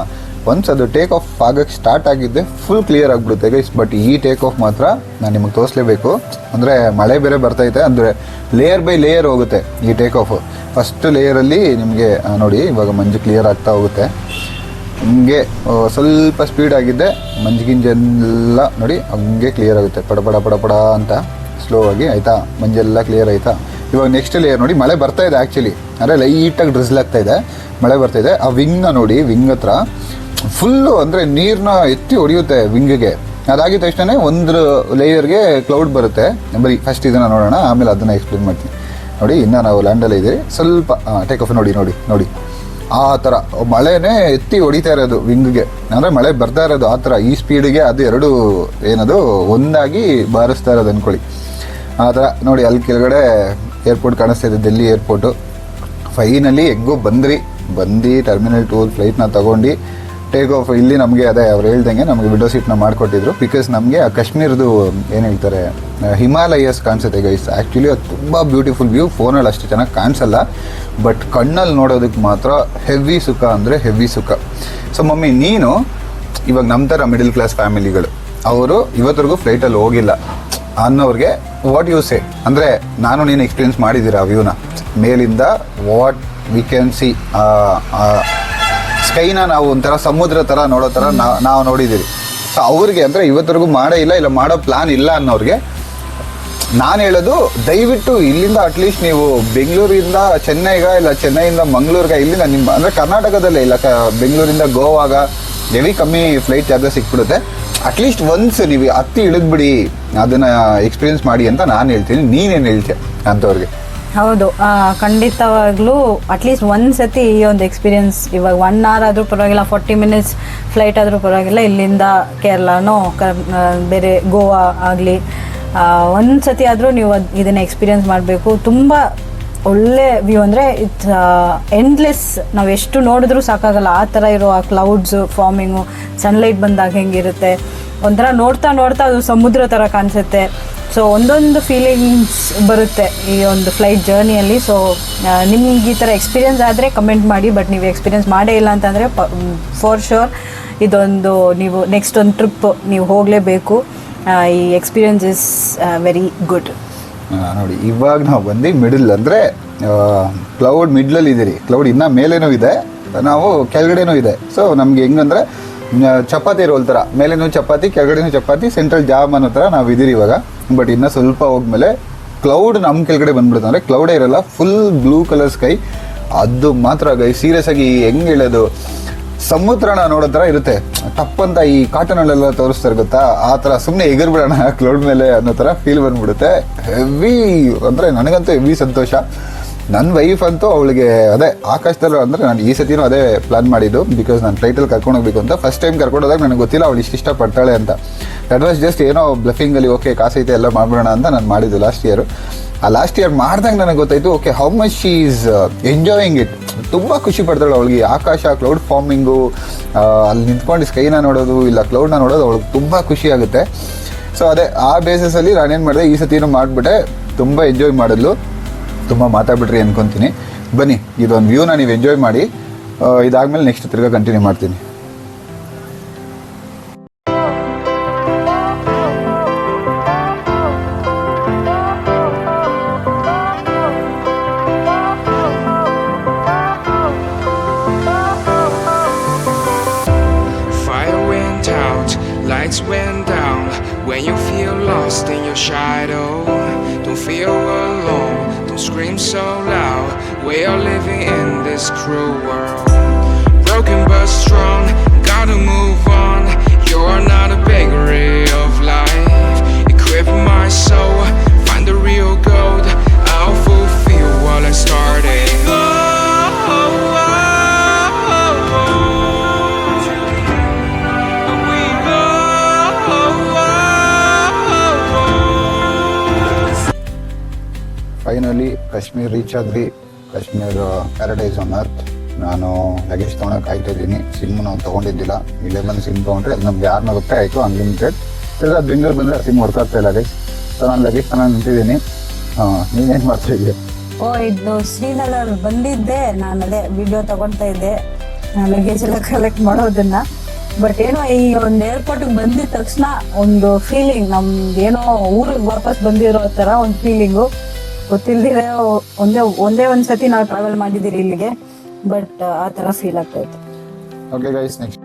S1: ಒನ್ಸ್ ಅದು ಟೇಕ್ ಆಫ್ ಆಗೋಕ್ಕೆ ಸ್ಟಾರ್ಟ್ ಆಗಿದ್ದೆ ಫುಲ್ ಕ್ಲಿಯರ್ ಆಗಿಬಿಡುತ್ತೆ ಗೈಸ್. ಬಟ್ ಈ ಟೇಕ್ ಆಫ್ ಮಾತ್ರ ನಾನು ನಿಮಗೆ ತೋರಿಸ್ಲೇಬೇಕು. ಅಂದರೆ ಮಳೆ ಬೇರೆ ಬರ್ತೈತೆ, ಅಂದರೆ ಲೇಯರ್ ಬೈ ಲೇಯರ್ ಹೋಗುತ್ತೆ ಈ ಟೇಕ್ ಆಫು. ಫಸ್ಟ್ ಲೇಯರಲ್ಲಿ ನಿಮಗೆ ನೋಡಿ ಇವಾಗ ಮಂಜು ಕ್ಲಿಯರ್ ಆಗ್ತಾ ಹೋಗುತ್ತೆ. ಹಿಂಗೆ ಸ್ವಲ್ಪ ಸ್ಪೀಡ್ ಆಗಿದ್ದೆ ಮಂಜಿಗಿಂಜೆಲ್ಲ ನೋಡಿ ಹಂಗೆ ಕ್ಲಿಯರ್ ಆಗುತ್ತೆ, ಪಡ ಪಡ ಪಡ ಪಡ ಅಂತ ಸ್ಲೋ ಆಗಿ ಆಯಿತಾ. ಮಂಜೆಲ್ಲ ಕ್ಲಿಯರ್ ಆಯಿತಾ. ಇವಾಗ ನೆಕ್ಸ್ಟ್ ಲೇಯರ್ ನೋಡಿ ಮಳೆ ಬರ್ತಾ ಇದೆ ಆ್ಯಕ್ಚುಲಿ, ಅಂದರೆ ಲೈಟಾಗಿ ಡ್ರಿಸ್ಲ್ ಆಗ್ತಾ ಇದೆ, ಮಳೆ ಬರ್ತಾ ಇದೆ. ಆ ವಿಂಗ್ನ ನೋಡಿ, ವಿಂಗ್ ಹತ್ರ ಫುಲ್ಲು ಅಂದರೆ ನೀರನ್ನ ಎತ್ತಿ ಹೊಡೆಯುತ್ತೆ ವಿಂಗಿಗೆ. ಅದಾಗಿದ ತಕ್ಷಣ ಒಂದು ಲೇಯರ್ಗೆ ಕ್ಲೌಡ್ ಬರುತ್ತೆ. ಬರೀ ಫಸ್ಟ್ ಇದನ್ನು ನೋಡೋಣ, ಆಮೇಲೆ ಅದನ್ನು ಎಕ್ಸ್ಪ್ಲೇನ್ ಮಾಡ್ತೀನಿ. ನೋಡಿ ಇನ್ನು ನಾವು ಲ್ಯಾಂಡಲ್ಲೇ ಇದ್ದೀವಿ, ಸ್ವಲ್ಪ ಟೇಕ್ ಆಫ್ ನೋಡಿ ನೋಡಿ ನೋಡಿ ಆ ಥರ ಮಳೆನೇ ಎತ್ತಿ ಹೊಡಿತಾ ಇರೋದು ವಿಂಗ್ಗೆ, ಅಂದರೆ ಮಳೆ ಬರ್ತಾ ಇರೋದು ಆ ಥರ. ಈ ಸ್ಪೀಡಿಗೆ ಅದು ಎರಡು ಏನದು ಒಂದಾಗಿ ಬಾರಿಸ್ತಾ ಇರೋದು ಅಂದ್ಕೊಳ್ಳಿ. ಆ ಥರ ನೋಡಿ ಅಲ್ಲಿ ಕೆಳಗಡೆ ಏರ್ಪೋರ್ಟ್ ಕಾಣಿಸ್ತಾ ಇದೆ, ಡೆಲ್ಲಿ ಏರ್ಪೋರ್ಟು. ಫೈನಲಿ ಹೆಂಗೂ ಬಂದು ಟರ್ಮಿನಲ್ 2 ಫ್ಲೈಟ್ನ ತೊಗೊಂಡು ಟೇಕ್ ಆಫ್. ಇಲ್ಲಿ ನಮಗೆ ಅದೇ ಅವ್ರು ಹೇಳ್ದಂಗೆ ನಮಗೆ ವಿಂಡೋ ಸೀಟ್ನ ಮಾಡಿಕೊಟ್ಟಿದ್ರು. ಬಿಕಾಸ್ ನಮಗೆ ಆ ಕಾಶ್ಮೀರದು ಏನು ಹೇಳ್ತಾರೆ ಹಿಮಾಲಯಸ್ ಕಾಣಿಸುತ್ತೆ ಗೈಸ್. ಆ್ಯಕ್ಚುಲಿ ಅದು ತುಂಬ ಬ್ಯೂಟಿಫುಲ್ ವ್ಯೂ. ಫೋನಲ್ಲಿ ಅಷ್ಟು ಚೆನ್ನಾಗಿ ಕಾಣಿಸಲ್ಲ, ಬಟ್ ಕಣ್ಣಲ್ಲಿ ನೋಡೋದಕ್ಕೆ ಮಾತ್ರ ಹೆವಿ ಸುಖ ಅಂದರೆ ಹೆವಿ ಸುಖ. ಸೊ ಮಮ್ಮಿ ನೀನು ಇವಾಗ ನಮ್ಮ ಥರ ಮಿಡಲ್ ಕ್ಲಾಸ್ ಫ್ಯಾಮಿಲಿಗಳು ಅವರು ಇವತ್ತರೆಗೂ ಫ್ಲೈಟಲ್ಲಿ ಹೋಗಿಲ್ಲ ಅನ್ನೋರಿಗೆ ವಾಟ್ ಯು ಸೇ, ಅಂದರೆ ನಾನು ನೀನು ಎಕ್ಸ್ಪೀರಿಯನ್ಸ್ ಮಾಡಿದ್ದೀರಾ ಆ ವ್ಯೂನ ಮೇಲಿಂದ, ವಾಟ್ ವಿ ಕ್ಯಾನ್ ಸಿ ಸ್ಕೈನ ನಾವು ಒಂಥರ ಸಮುದ್ರ ಥರ ನೋಡೋ ಥರ ನಾವು ನೋಡಿದ್ದೀರಿ. ಸೊ ಅವ್ರಿಗೆ ಅಂದರೆ ಇವತ್ತರೆಗೂ ಮಾಡೇ ಇಲ್ಲ ಮಾಡೋ ಪ್ಲ್ಯಾನ್ ಇಲ್ಲ ಅನ್ನೋರಿಗೆ ನಾನು ಹೇಳೋದು, ದಯವಿಟ್ಟು ಇಲ್ಲಿಂದ ಅಟ್ಲೀಸ್ಟ್ ನೀವು ಬೆಂಗಳೂರಿಂದ ಚೆನ್ನೈಗ ಇಲ್ಲ ಚೆನ್ನೈಯಿಂದ ಮಂಗಳೂರಿಗೆ, ಇಲ್ಲಿಂದ ನಿಮ್ಮ ಅಂದರೆ ಕರ್ನಾಟಕದಲ್ಲೇ ಇಲ್ಲ ಬೆಂಗಳೂರಿಂದ ಗೋವಾಗ ಹೆವಿ ಕಮ್ಮಿ ಫ್ಲೈಟ್ ಚಾರ್ಜಸ್ ಸಿಕ್ಬಿಡುತ್ತೆ. ಅಟ್ಲೀಸ್ಟ್ ಒನ್ಸ್ ನೀವು ಹತ್ತಿ ಇಳಿದ್ಬಿಡಿ, ಅದನ್ನು ಎಕ್ಸ್ಪೀರಿಯನ್ಸ್ ಮಾಡಿ ಅಂತ ನಾನು ಹೇಳ್ತೀನಿ. ನೀನೇನು ಹೇಳ್ತೀಯ ಅಂಥವ್ರಿಗೆ?
S2: ಹೌದು, ಖಂಡಿತವಾಗ್ಲೂ ಅಟ್ಲೀಸ್ಟ್ ಒಂದ್ಸತಿ ಈ ಒಂದು ಎಕ್ಸ್ಪೀರಿಯನ್ಸ್, ಇವಾಗ 1 hour ಆದರೂ ಪರವಾಗಿಲ್ಲ, 40 minutes ಫ್ಲೈಟ್ ಆದರೂ ಪರವಾಗಿಲ್ಲ, ಇಲ್ಲಿಂದ ಕೇರಳನೋ ಬೇರೆ ಗೋವಾ ಆಗಲಿ ಒಂದ್ಸತಿ ಆದರೂ ನೀವು ಇದನ್ನು ಎಕ್ಸ್ಪೀರಿಯನ್ಸ್ ಮಾಡಬೇಕು. ತುಂಬ ಒಳ್ಳೆ ವ್ಯೂ, ಅಂದರೆ ಇಟ್ಸ್ ಎಂಡ್ಲೆಸ್. ನಾವು ಎಷ್ಟು ನೋಡಿದ್ರೂ ಸಾಕಾಗಲ್ಲ ಆ ಥರ ಇರೋ ಆ ಕ್ಲೌಡ್ಸು ಫಾರ್ಮಿಂಗು, ಸನ್ಲೈಟ್ ಬಂದಾಗ ಹೆಂಗಿರುತ್ತೆ ಒಂಥರ ನೋಡ್ತಾ ಅದು ಸಮುದ್ರ ಥರ ಕಾಣಿಸುತ್ತೆ. ಸೊ ಒಂದೊಂದು ಫೀಲಿಂಗ್ಸ್ ಬರುತ್ತೆ ಈ ಒಂದು ಫ್ಲೈಟ್ ಜರ್ನಿಯಲ್ಲಿ. ಸೊ ನಿಮ್ಗೆ ಈ ಥರ ಎಕ್ಸ್ಪೀರಿಯನ್ಸ್ ಆದರೆ ಕಮೆಂಟ್ ಮಾಡಿ, ಬಟ್ ನೀವು ಎಕ್ಸ್ಪೀರಿಯನ್ಸ್ ಮಾಡೇ ಇಲ್ಲ ಅಂತಂದರೆ ಫಾರ್ ಶೋರ್ ಇದೊಂದು ನೀವು ನೆಕ್ಸ್ಟ್ ಒಂದು ಟ್ರಿಪ್ ನೀವು ಹೋಗಲೇಬೇಕು. ಈ ಎಕ್ಸ್ಪೀರಿಯನ್ಸ್ ಇಸ್ ವೆರಿ ಗುಡ್.
S1: ನೋಡಿ ಇವಾಗ ನಾವು ಬಂದು ಮಿಡಲ್, ಅಂದರೆ ಕ್ಲೌಡ್ ಮಿಡ್ಲಲ್ಲಿ ಇದ್ದೀರಿ. ಕ್ಲೌಡ್ ಇನ್ನೂ ಮೇಲೇನೂ ಇದೆ, ನಾವು ಕೆಳಗಡೆನೂ ಇದೆ. ಸೊ ನಮಗೆ ಹೆಂಗಂದರೆ ಚಪಾತಿ ರೋಲ್ ಥರ, ಮೇಲೇನೂ ಚಪಾತಿ ಕೆಳಗಡೆನೂ ಚಪಾತಿ, ಸೆಂಟ್ರಲ್ ಜಾಮ್ ಅನ್ನೋ ಥರ ನಾವು ಇದ್ದೀರಿ ಇವಾಗ. ಬಟ್ ಇನ್ನೂ ಸ್ವಲ್ಪ ಹೋದ್ಮೇಲೆ ಕ್ಲೌಡ್ ನಮ್ಮ ಕೆಳಗಡೆ ಬಂದ್ಬಿಡುತ್ತೆ, ಅಂದರೆ ಕ್ಲೌಡೇ ಇರಲ್ಲ, ಫುಲ್ ಬ್ಲೂ ಕಲರ್ ಸ್ಕೈ. ಅದು ಮಾತ್ರ ಗೈ ಸೀರಿಯಸ್ ಆಗಿ ಹೆಂಗೆ ಹೇಳೋದು, ಸಮುದ್ರನ ನೋಡೋ ಥರ ಇರುತ್ತೆ. ಟಪ್ಪಂತ ಈ ಕಾಟನಲ್ಲೆಲ್ಲ ತೋರಿಸ್ತಾರೆ ಗೊತ್ತಾ, ಆ ಥರ ಸುಮ್ಮನೆ ಎಗರ್ಬಿಡೋಣ ಕ್ಲೌಡ್ ಮೇಲೆ ಅನ್ನೋ ಥರ ಫೀಲ್ ಬಂದ್ಬಿಡುತ್ತೆ. ಹೆವಿ ಅಂದರೆ ನನಗಂತೂ ಹೆವಿ ಸಂತೋಷ. ನನ್ನ ವೈಫ್ ಅಂತೂ ಅವಳಿಗೆ ಅದೇ ಆಕಾಶದಲ್ಲಿ, ಅಂದರೆ ನಾನು ಈ ಸತಿನೂ ಅದೇ ಪ್ಲಾನ್ ಮಾಡಿದ್ದು. ಬಿಕಾಸ್ ನಾನು ಫ್ಲೈಟಲ್ಲಿ ಕರ್ಕೊಂಡು ಹೋಗ್ಬೇಕು ಅಂತ. ಫಸ್ಟ್ ಟೈಮ್ ಕರ್ಕೊಂಡು ಹೋದಾಗ ನನಗೆ ಗೊತ್ತಿಲ್ಲ ಅವಳು ಇಷ್ಟಪಡ್ತಾಳೆ ಅಂತ. ದಟ್ ವಾಸ್ ಜಸ್ಟ್ ಏನೋ ಬ್ಲಫಿಂಗಲ್ಲಿ ಓಕೆ ಕಾಸೈತೆ ಎಲ್ಲ ಮಾಡ್ಬಿಡೋಣ ಅಂತ ನಾನು ಮಾಡಿದ್ದು ಲಾಸ್ಟ್ ಇಯರ್. ಆ ಲಾಸ್ಟ್ ಇಯರ್ ಮಾಡಿದಾಗ ನನಗೆ ಗೊತ್ತಾಯಿತು okay how much she is enjoying it. ತುಂಬ ಖುಷಿ ಪಡ್ತಾಳೆ ಅವಳಿಗೆ. ಆಕಾಶ, ಕ್ಲೌಡ್ ಫಾರ್ಮಿಂಗು, ಅಲ್ಲಿ ನಿಂತ್ಕೊಂಡು ಸ್ಕೈನ ನೋಡೋದು ಇಲ್ಲ ಕ್ಲೌಡ್ನ ನೋಡೋದು ಅವಳಿಗೆ ತುಂಬ ಖುಷಿ ಆಗುತ್ತೆ. ಸೊ ಅದೇ ಆ ಬೇಸಿಸಲ್ಲಿ ನಾನೇನು ಮಾಡಿದೆ, ಈ ಸತಿನೂ ಮಾಡಿಬಿಟ್ಟೆ. ತುಂಬ ಎಂಜಾಯ್ ಮಾಡಿದ್ಲು, ತುಂಬ ಮಾತಾಡ್ಬಿಟ್ರಿ ಅನ್ಕೊತೀನಿ. ಬನ್ನಿ ಇದೊಂದು ವ್ಯೂನ ನೀವು ಎಂಜಾಯ್ ಮಾಡಿ, ಇದಾದ್ಮೇಲೆ ನೆಕ್ಸ್ಟ್ ತಿರ್ಗಾ ಕಂಟಿನ್ಯೂ ಮಾಡ್ತೀನಿ.
S3: Fire went out, lights went down. When you feel lost in your shadow, don't feel alone, don't scream so loud. We are living in this cruel world, broken but strong, gotta move on. You're not a bakery of life. Equip my soul, find the real gold. I'll fulfill what I started.
S1: Finally Kashmir reach ಆದ್ವಿ. Kashmir paradise on earth. ನಾನು luggage ತೊಗೊಳಕ್ಕೆ ಆಯ್ತಾ ಇದ್ದೀನಿ. Sim ನಾವು ತೊಗೊಂಡಿದ್ದಿಲ್ಲ, ಇಲ್ಲೇ ಬಂದು sim ತೊಗೊಂಡ್ರೆ ಅದು ನಮ್ಗೆ 600 ರೂಪಾಯಿ ಆಯಿತು ಅನ್ಲಿಮಿಟೆಡ್. ತಿರ್ಗಾ ಬೆಂಗಳೂರು ಬಂದರೆ ಸಿಮ್ ವರ್ಕ್ ಆಗ್ತಾ ಇಲ್ಲ ಲಗೇಜ್. ಸೊ ನಾನು ಲಗೇಜ್ ತಗೊಂಡು ನಿಂತಿದ್ದೀನಿ. ನೀನೇನು ಮಾಡ್ತಾ ಇದೆಯಾ?
S2: ಇದು ಶ್ರೀನಗರ್ ಬಂದಿದ್ದೆ, ನಾನು ಅದೇ ವಿಡಿಯೋ ತಗೊಳ್ತಾ ಇದ್ದೆ ಲಗೇಜ್ ಎಲ್ಲ ಕಲೆಕ್ಟ್ ಮಾಡೋದನ್ನ. ಬಟ್ ಏನೋ ಈ ಒಂದು ಏರ್ಪೋರ್ಟ್ಗೆ ಬಂದಿದ ತಕ್ಷಣ ಒಂದು ಫೀಲಿಂಗ್, ನಮ್ದು ಏನೋ ಊರಿಗೆ ವಾಪಸ್ ಬಂದಿರೋ ಥರ ಒಂದು ಫೀಲಿಂಗು. ಗೊತ್ತಿಲ್ದಿರ ಒಂದೇ ಒಂದ್ಸತಿ ನಾವು ಟ್ರಾವೆಲ್ ಮಾಡಿದ್ದೀರಿ ಇಲ್ಲಿಗೆ, ಬಟ್ ಆ ಥರ ಫೀಲ್ ಆಗ್ತಾ ಇತ್ತು.
S1: Okay guys, next